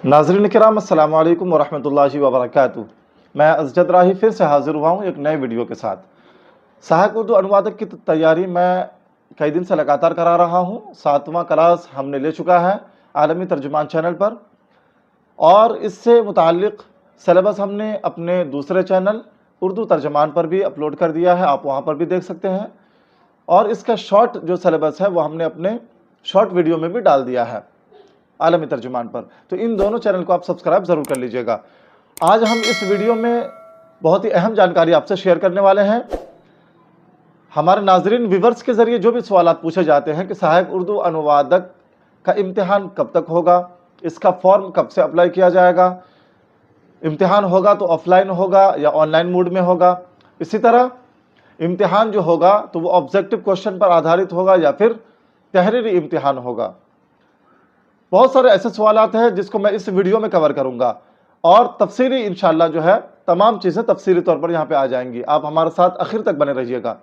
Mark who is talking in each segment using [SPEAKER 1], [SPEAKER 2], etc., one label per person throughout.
[SPEAKER 1] नाज़रीन किराम अस्सलामु अलैकुम वरहमतुल्लाहि वबरकातुहू। मैं अज़जद राही फिर से हाज़िर हुआ हूँ एक नए वीडियो के साथ। सहायक उर्दू अनुवादक की तैयारी मैं कई दिन से लगातार करा रहा हूँ। 7वां क्लास हमने ले चुका है आलमी तर्जुमान चैनल पर, और इससे मुताल्लिक़ सिलेबस हमने अपने दूसरे चैनल उर्दू तर्जुमान पर भी अपलोड कर दिया है, आप वहाँ पर भी देख सकते हैं। और इसका शॉर्ट जो सिलेबस है वो हमने अपने शॉर्ट वीडियो में भी डाल दिया है आलमी तर्जुमान पर। तो इन दोनों चैनल को आप सब्सक्राइब ज़रूर कर लीजिएगा। आज हम इस वीडियो में बहुत ही अहम जानकारी आपसे शेयर करने वाले हैं। हमारे नाजरीन व्यूवर्स के ज़रिए जो भी सवाल पूछे जाते हैं कि सहायक उर्दू अनुवादक का इम्तिहान कब तक होगा, इसका फॉर्म कब से अप्लाई किया जाएगा, इम्तिहान होगा तो ऑफलाइन होगा या ऑनलाइन मोड में होगा, इसी तरह इम्तिहान जो होगा तो वो ऑब्जेक्टिव क्वेश्चन पर आधारित होगा या फिर तहरीरी इम्तिहान होगा। बहुत सारे ऐसे सवालात हैं जिसको मैं इस वीडियो में कवर करूंगा, और तफसीली इंशाल्लाह जो है तमाम चीज़ें तफसीली तौर पर यहाँ पे आ जाएंगी। आप हमारे साथ आखिर तक बने रहिएगा।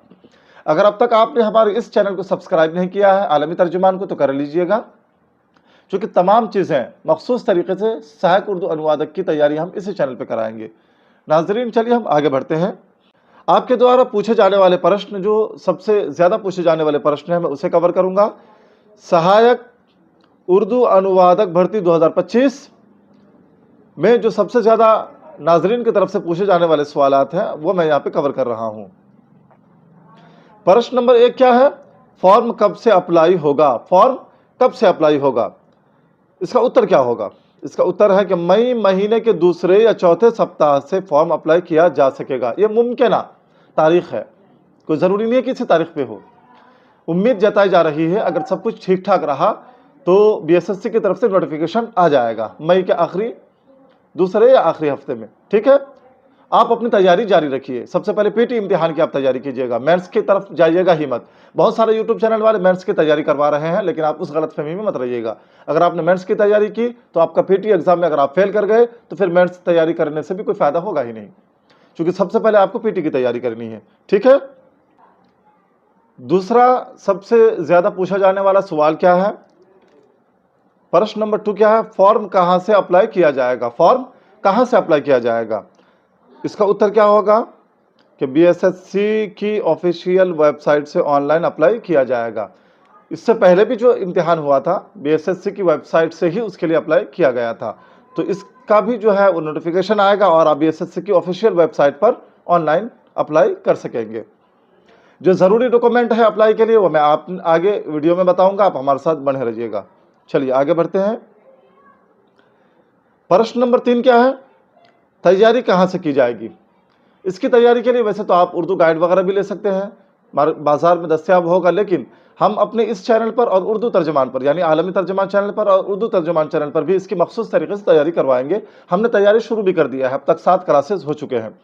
[SPEAKER 1] अगर अब तक आपने हमारे इस चैनल को सब्सक्राइब नहीं किया है आलमी तर्जुमान को, तो कर लीजिएगा, क्योंकि तमाम चीज़ें मखसूस तरीके से सहायक उर्दू अनुवादक की तैयारी हम इसी चैनल पर कराएंगे। नाजरीन चलिए हम आगे बढ़ते हैं। आपके द्वारा पूछे जाने वाले प्रश्न, जो सबसे ज़्यादा पूछे जाने वाले प्रश्न हैं, मैं उसे कवर करूँगा। सहायक उर्दू अनुवादक भर्ती 2025 में जो सबसे ज़्यादा नाजरीन की तरफ से पूछे जाने वाले सवालात हैं वो मैं यहाँ पे कवर कर रहा हूँ। प्रश्न नंबर 1 क्या है? फॉर्म कब से अप्लाई होगा? फॉर्म कब से अप्लाई होगा? इसका उत्तर क्या होगा? इसका उत्तर है कि मई महीने के दूसरे या चौथे सप्ताह से फॉर्म अप्लाई किया जा सकेगा। ये मुमकिन तारीख है, कोई ज़रूरी नहीं है कि इसी तारीख पे हो। उम्मीद जताई जा रही है अगर सब कुछ ठीक ठाक रहा तो बीएसएससी की तरफ से नोटिफिकेशन आ जाएगा मई के आखिरी दूसरे या आखिरी हफ्ते में। ठीक है, आप अपनी तैयारी जारी रखिए। सबसे पहले पीटी इम्तिहान की आप तैयारी कीजिएगा, मेंस की तरफ जाइएगा ही मत। बहुत सारे यूट्यूब चैनल वाले मेंस की तैयारी करवा रहे हैं, लेकिन आप उस गलतफहमी में मत रहिएगा। अगर आपने मेंस की तैयारी की तो आपका पीटी एग्जाम में अगर आप फेल कर गए तो फिर मेंस तैयारी करने से भी कोई फायदा होगा ही नहीं, क्योंकि सबसे पहले आपको पीटी की तैयारी करनी है। ठीक है, दूसरा सबसे ज्यादा पूछा जाने वाला सवाल क्या है? प्रश्न नंबर 2 क्या है? फॉर्म कहां से अप्लाई किया जाएगा? फॉर्म कहां से अप्लाई किया जाएगा? इसका उत्तर क्या होगा कि बीएसएससी की ऑफिशियल वेबसाइट से ऑनलाइन अप्लाई किया जाएगा। इससे पहले भी जो इम्तिहान हुआ था बीएसएससी की वेबसाइट से ही उसके लिए अप्लाई किया गया था, तो इसका भी जो है वो नोटिफिकेशन आएगा और आप बीएसएससी की ऑफिशियल वेबसाइट पर ऑनलाइन अप्लाई कर सकेंगे। जो ज़रूरी डॉक्यूमेंट है अप्लाई के लिए वो मैं आप आगे वीडियो में बताऊंगा, आप हमारे साथ बने रहिएगा। चलिए आगे बढ़ते हैं। प्रश्न नंबर 3 क्या है? तैयारी कहां से की जाएगी? इसकी तैयारी के लिए वैसे तो आप उर्दू गाइड वगैरह भी ले सकते हैं, बाजार में दस्तयाब होगा, लेकिन हम अपने इस चैनल पर और उर्दू तर्जुमान पर यानी आलमी तर्जुमान चैनल पर और उर्दू तर्जुमान चैनल पर भी इसकी मखसूस तरीके से तैयारी करवाएंगे। हमने तैयारी शुरू भी कर दिया है, अब तक 7 क्लासेस हो चुके हैं।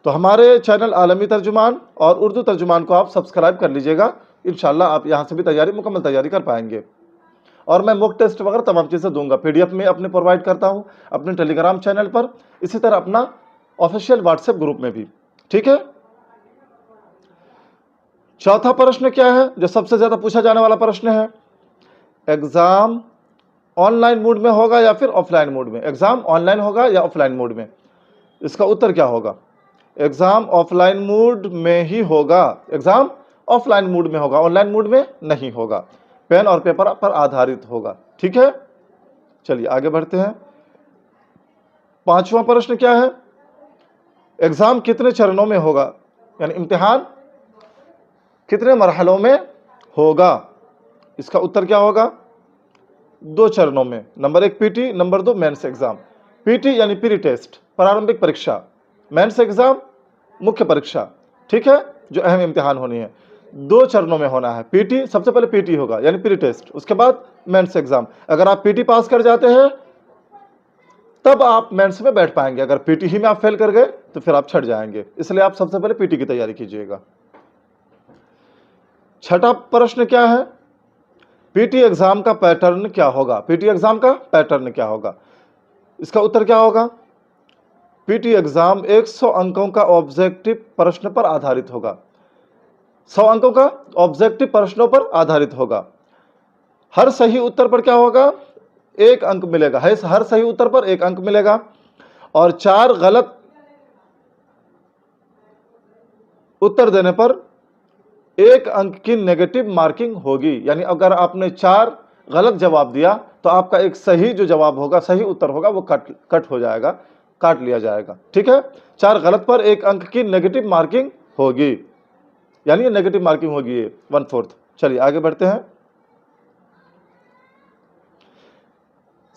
[SPEAKER 1] तो हमारे चैनल आलमी तर्जुमान और उर्दू तर्जुमान को आप सब्सक्राइब कर लीजिएगा। इंशाल्लाह आप यहाँ से भी तैयारी मुकम्मल तैयारी कर पाएंगे। और मैं मॉक टेस्ट वगैरह तमाम चीज़ें दूंगा, पीडीएफ में अपने प्रोवाइड करता हूँ अपने टेलीग्राम चैनल पर, इसी तरह अपना ऑफिशियल व्हाट्सएप ग्रुप में भी। ठीक है, चौथा प्रश्न क्या है जो सबसे ज़्यादा पूछा जाने वाला प्रश्न है? एग्ज़ाम ऑनलाइन मोड में होगा या फिर ऑफलाइन मोड में? एग्ज़ाम ऑनलाइन होगा या ऑफलाइन मोड में? इसका उत्तर क्या होगा? एग्ज़ाम ऑफलाइन मोड में ही होगा। एग्ज़ाम ऑफलाइन मोड में होगा, ऑनलाइन मोड में नहीं होगा, पेन और पेपर पर आधारित होगा। ठीक है, चलिए आगे बढ़ते हैं। 5वां प्रश्न क्या है? एग्ज़ाम कितने चरणों में होगा, यानी इम्तिहान कितने मरहलों में होगा? इसका उत्तर क्या होगा? 2 चरणों में। Number 1 PT, number 2 mains exam. PT यानी प्री टेस्ट, प्रारंभिक परीक्षा, मेंस एग्जाम मुख्य परीक्षा। ठीक है, जो अहम इम्तिहान होनी है, 2 चरणों में होना है। पीटी सबसे पहले पीटी होगा यानी प्री टेस्ट, उसके बाद मेंस एग्जाम। अगर आप पीटी पास कर जाते हैं तब आप मेंस में बैठ पाएंगे, अगर पीटी ही में आप फेल कर गए तो फिर आप छट जाएंगे, इसलिए आप सबसे पहले पीटी की तैयारी कीजिएगा। छठा प्रश्न क्या है? पीटी एग्जाम का पैटर्न क्या होगा? पीटी एग्जाम का पैटर्न क्या होगा? इसका उत्तर क्या होगा? पीटी एग्जाम 100 अंकों का ऑब्जेक्टिव प्रश्न पर आधारित होगा। 100 अंकों का ऑब्जेक्टिव प्रश्नों पर आधारित होगा। हर सही उत्तर पर क्या होगा? 1 अंक मिलेगा, है हर सही उत्तर पर 1 अंक मिलेगा, और 4 गलत उत्तर देने पर 1 अंक की नेगेटिव मार्किंग होगी। यानी अगर आपने 4 गलत जवाब दिया तो आपका एक सही जो जवाब होगा, सही उत्तर होगा, वो कट हो जाएगा, काट लिया जाएगा। ठीक है, 4 गलत पर 1 अंक की नेगेटिव मार्किंग होगी, यानी ये नेगेटिव मार्किंग होगी, ये 1/4। चलिए आगे बढ़ते हैं।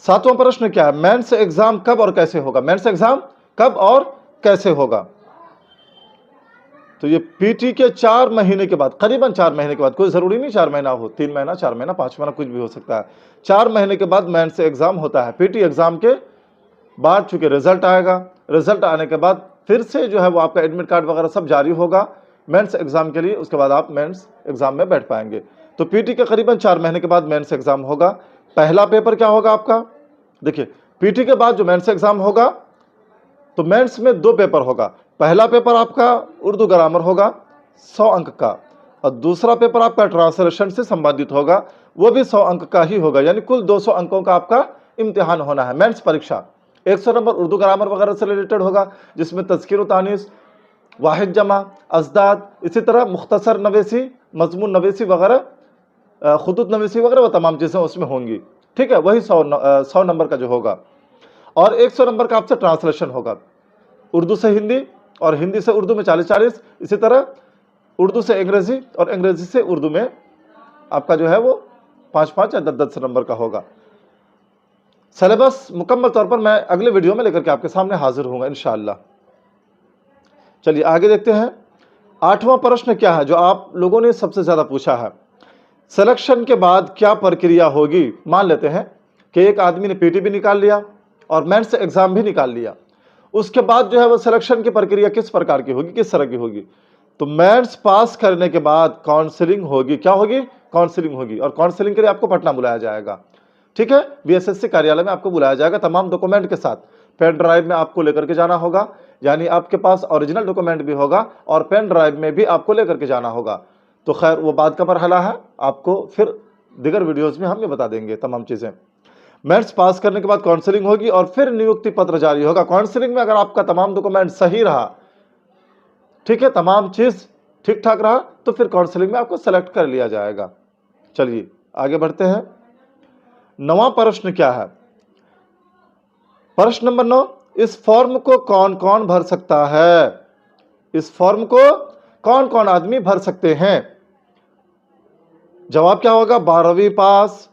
[SPEAKER 1] 7वां प्रश्न क्या है, मेंस एग्जाम कब और कैसे होगा? मेंस एग्जाम कब और कैसे होगा? तो ये पीटी के 4 महीने के बाद, करीबन 4 महीने के बाद, कोई जरूरी नहीं 4 महीना हो, 3 महीना, 4 महीना, 5 महीना, कुछ भी हो सकता है। 4 महीने के बाद मेंस एग्जाम होता है। पीटी एग्जाम के बाद चूंकि रिजल्ट आएगा, रिजल्ट आने के बाद फिर से जो है वो आपका एडमिट कार्ड वगैरह सब जारी होगा मेंस एग्जाम के लिए, उसके बाद आप मेंस एग्जाम में बैठ पाएंगे। तो पीटी के करीबन 4 महीने के बाद मेंस एग्जाम होगा। पहला पेपर क्या होगा आपका? देखिए, पीटी के बाद जो मेंस एग्जाम होगा, तो मेंस में 2 पेपर होगा। पहला पेपर आपका उर्दू ग्रामर होगा 100 अंक का, और दूसरा पेपर आपका ट्रांसलेशन से संबंधित होगा, वो भी 100 अंक का ही होगा। यानी कुल 200 अंकों का आपका इम्तिहान होना है मेंस परीक्षा। 100 नंबर उर्दू ग्रामर वगैरह से रिलेटेड होगा, जिसमें तज़कीर व तानीस, वाहिद जमा, अजदाद, इसी तरह मुख्तसर नवेसी, मजमून नवेसी वगैरह, खुतूत नवेसी वगैरह, वो तमाम चीज़ें उसमें होंगी। ठीक है, वही 100 नंबर का जो होगा। और 100 नंबर का आपसे ट्रांसलेशन होगा, उर्दू से हिंदी और हिंदी से उर्दू में 40-40, इसी तरह उर्दू से अंग्रेजी और अंग्रेजी से उर्दू में आपका जो है वो 5-5 या 10-10 नंबर का होगा। सिलेबस मुकम्मल तौर पर मैं अगले वीडियो में लेकर के आपके सामने हाजिर होऊंगा इंशाअल्लाह। चलिए आगे देखते हैं। 8वां प्रश्न क्या है जो आप लोगों ने सबसे ज्यादा पूछा है, सिलेक्शन के बाद क्या प्रक्रिया होगी? मान लेते हैं कि एक आदमी ने पीटी भी निकाल लिया और मेंस एग्जाम भी निकाल लिया, उसके बाद जो है वो सिलेक्शन की प्रक्रिया किस प्रकार की होगी, किस तरह की होगी? तो मेंस पास करने के बाद काउंसलिंग होगी। क्या होगी? काउंसलिंग होगी, और काउंसलिंग के लिए आपको पटना बुलाया जाएगा। ठीक है, बीएसएससी कार्यालय में आपको बुलाया जाएगा तमाम डॉक्यूमेंट के साथ। पेन ड्राइव में आपको लेकर के जाना होगा, यानी आपके पास ओरिजिनल डॉक्यूमेंट भी होगा और पेन ड्राइव में भी आपको लेकर के जाना होगा। तो खैर वो बात का मरहला है, आपको फिर दीगर वीडियोस में हम ये बता देंगे तमाम चीज़ें। मेंस पास करने के बाद काउंसलिंग होगी और फिर नियुक्ति पत्र जारी होगा। काउंसलिंग में अगर आपका तमाम डॉक्यूमेंट सही रहा, ठीक है, तमाम चीज़ ठीक ठाक रहा, तो फिर काउंसलिंग में आपको सेलेक्ट कर लिया जाएगा। चलिए आगे बढ़ते हैं। 9वां प्रश्न क्या है? प्रश्न नंबर 9, इस फॉर्म को कौन कौन भर सकता है? इस फॉर्म को कौन कौन आदमी भर सकते हैं? जवाब क्या होगा? 12वीं पास,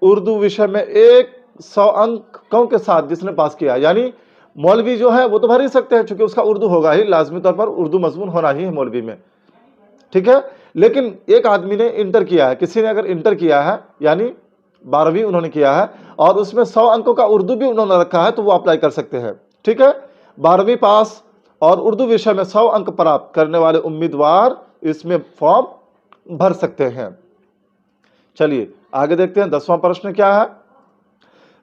[SPEAKER 1] उर्दू विषय में 100 अंकों के साथ जिसने पास किया, यानी मौलवी जो है वो तो भर ही सकते हैं, चूंकि उसका उर्दू होगा ही, लाजमी तौर पर उर्दू मजमून होना ही है मौलवी में। ठीक है, लेकिन एक आदमी ने इंटर किया है, किसी ने अगर इंटर किया है, यानी 12वीं उन्होंने किया है और उसमें 100 अंकों का उर्दू भी उन्होंने रखा है, तो वो अप्लाई कर सकते हैं। ठीक है, 12वीं पास और उर्दू विषय में 100 अंक प्राप्त करने वाले उम्मीदवार इसमें फॉर्म भर सकते हैं। चलिए आगे देखते हैं। 10वां प्रश्न क्या है?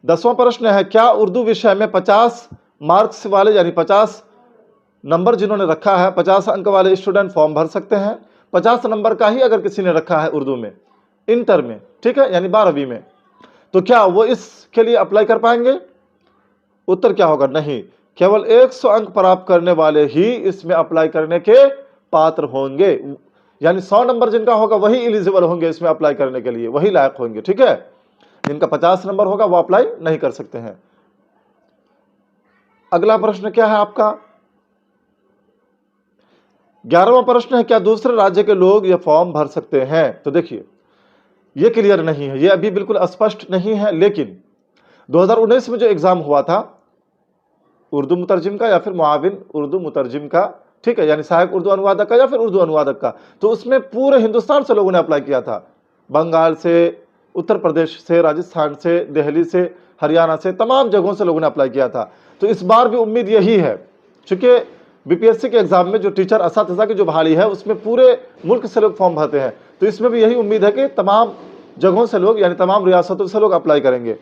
[SPEAKER 1] 10वां प्रश्न है, क्या उर्दू विषय में 50 मार्क्स वाले, यानी 50 नंबर जिन्होंने रखा है, 50 अंक वाले स्टूडेंट फॉर्म भर सकते हैं? 50 नंबर का ही अगर किसी ने रखा है उर्दू में, इंटर में, ठीक है, यानी 12वीं में, तो क्या वो इसके लिए अप्लाई कर पाएंगे? उत्तर क्या होगा? नहीं, केवल 100 अंक प्राप्त करने वाले ही इसमें अप्लाई करने के पात्र होंगे। यानी 100 नंबर जिनका होगा वही एलिजिबल होंगे इसमें अप्लाई करने के लिए, वही लायक होंगे। ठीक है, जिनका 50 नंबर होगा वो अप्लाई नहीं कर सकते हैं। अगला प्रश्न क्या है आपका? 11वां प्रश्न है, क्या दूसरे राज्य के लोग ये फॉर्म भर सकते हैं? तो देखिए ये क्लियर नहीं है, ये अभी बिल्कुल स्पष्ट नहीं है, लेकिन 2019 में जो एग्जाम हुआ था उर्दू मुतरजिम का या फिर मुआविन उर्दू मुतरजिम का, ठीक है, यानी सहायक उर्दू अनुवादक का या फिर उर्दू अनुवादक का, तो उसमें पूरे हिंदुस्तान से लोगों ने अप्लाई किया था। बंगाल से, उत्तर प्रदेश से, राजस्थान से, दिल्ली से, हरियाणा से, तमाम जगहों से लोगों ने अप्लाई किया था। तो इस बार भी उम्मीद यही है, चूंकि बीपीएससी के एग्जाम में जो टीचर असातिज़ा की जो बहाली है उसमें पूरे मुल्क से लोग फॉर्म भरते हैं, तो इसमें भी यही उम्मीद है कि तमाम जगहों से लोग, यानी तमाम रियासतों से लोग अप्लाई करेंगे।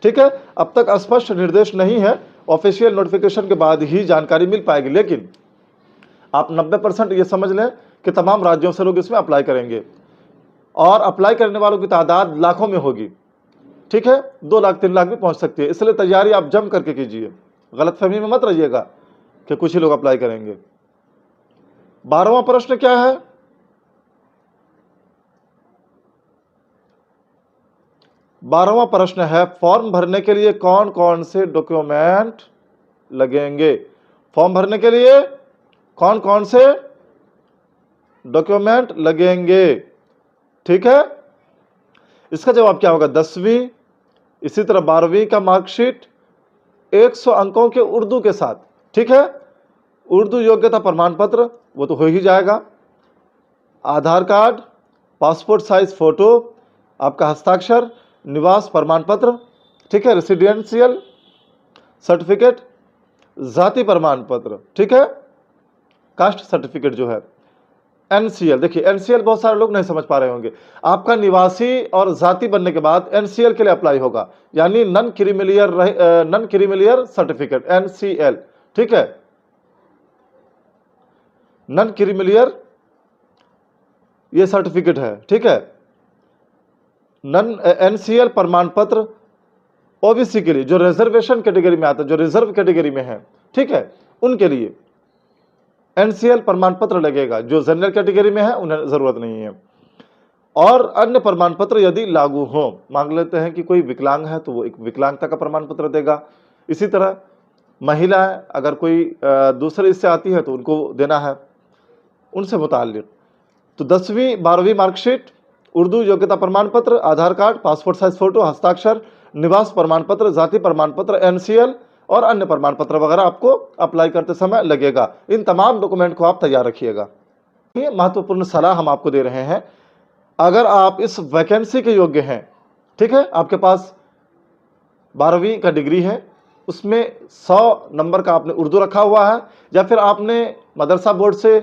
[SPEAKER 1] ठीक है, अब तक स्पष्ट निर्देश नहीं है, ऑफिशियल नोटिफिकेशन के बाद ही जानकारी मिल पाएगी, लेकिन आप 90% ये समझ लें कि तमाम राज्यों से लोग इसमें अप्लाई करेंगे और अप्लाई करने वालों की तादाद लाखों में होगी। ठीक है, 2 लाख 3 लाख भी पहुंच सकती है। इसलिए तैयारी आप जम करके कीजिए, गलतफहमी में मत रहिएगा कि कुछ ही लोग अप्लाई करेंगे। 12वां प्रश्न क्या है? 12वां प्रश्न है, फॉर्म भरने के लिए कौन कौन से डॉक्यूमेंट लगेंगे? फॉर्म भरने के लिए कौन कौन से डॉक्यूमेंट लगेंगे? ठीक है, इसका जवाब क्या होगा? 10वीं, इसी तरह 12वीं का मार्कशीट 100 अंकों के उर्दू के साथ। ठीक है, उर्दू योग्यता प्रमाण पत्र वो तो हो ही जाएगा, आधार कार्ड, पासपोर्ट साइज फोटो, आपका हस्ताक्षर, निवास प्रमाण पत्र, ठीक है, रेसिडेंशियल सर्टिफिकेट, जाति प्रमाण पत्र, ठीक है, कास्ट सर्टिफिकेट जो है, एनसीएल। देखिए एनसीएल बहुत सारे लोग नहीं समझ पा रहे होंगे, आपका निवासी और जाति बनने के बाद एनसीएल के लिए अप्लाई होगा, यानी नन क्रीमिलियर सर्टिफिकेट, एनसीएल। ठीक है, नन क्रीमिलियर ये सर्टिफिकेट है। ठीक है, नन एनसीएल प्रमाण पत्र ओबीसी के लिए, जो रिजर्वेशन कैटेगरी में आता है, जो रिजर्व कैटेगरी में है, ठीक है, उनके लिए एनसीएल प्रमाण पत्र लगेगा। जो जनरल कैटेगरी में है उन्हें जरूरत नहीं है। और अन्य प्रमाण पत्र यदि लागू हो, मांग लेते हैं कि कोई विकलांग है तो वो एक विकलांगता का प्रमाण पत्र देगा। इसी तरह महिलाएं अगर कोई दूसरे इससे आती है तो उनको देना है, उनसे मुताल्लिक। तो 10वीं 12वीं मार्कशीट, उर्दू योग्यता प्रमाण पत्र, आधार कार्ड, पासपोर्ट साइज फोटो, हस्ताक्षर, निवास प्रमाण पत्र, जाति प्रमाण पत्र, एनसीएल और अन्य प्रमाण पत्र वगैरह आपको अप्लाई करते समय लगेगा। इन तमाम डॉक्यूमेंट को आप तैयार रखिएगा। ये महत्वपूर्ण सलाह हम आपको दे रहे हैं, अगर आप इस वैकेंसी के योग्य हैं, ठीक है, आपके पास 12वीं का डिग्री है, उसमें 100 नंबर का आपने उर्दू रखा हुआ है, या फिर आपने मदरसा बोर्ड से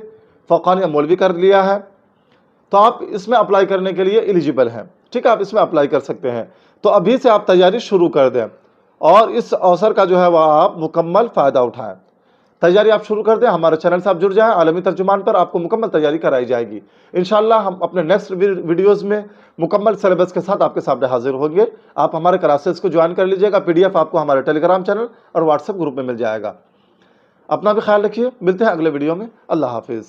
[SPEAKER 1] फ़ौक़ान या मौलवी कर लिया है, तो आप इसमें अप्लाई करने के लिए एलिजिबल हैं। ठीक है, आप इसमें अप्लाई कर सकते हैं। तो अभी से आप तैयारी शुरू कर दें और इस अवसर का जो है वह आप मुकम्मल फ़ायदा उठाएं। तैयारी आप शुरू कर दें, हमारे चैनल से आप जुड़ जाएं। आलमी तर्जुमान पर आपको मुकम्मल तैयारी कराई जाएगी। इंशाअल्लाह हम अपने नेक्स्ट वीडियोज़ में मुकम्मल सिलेबस के साथ आपके सामने हाजिर होंगे। आप हमारे क्लासेस को ज्वाइन कर लीजिएगा। PDF आपको हमारे टेलीग्राम चैनल और व्हाट्सएप ग्रुप में मिल जाएगा। अपना भी ख्याल रखिए, मिलते हैं अगले वीडियो में। अल्लाह हाफिज़।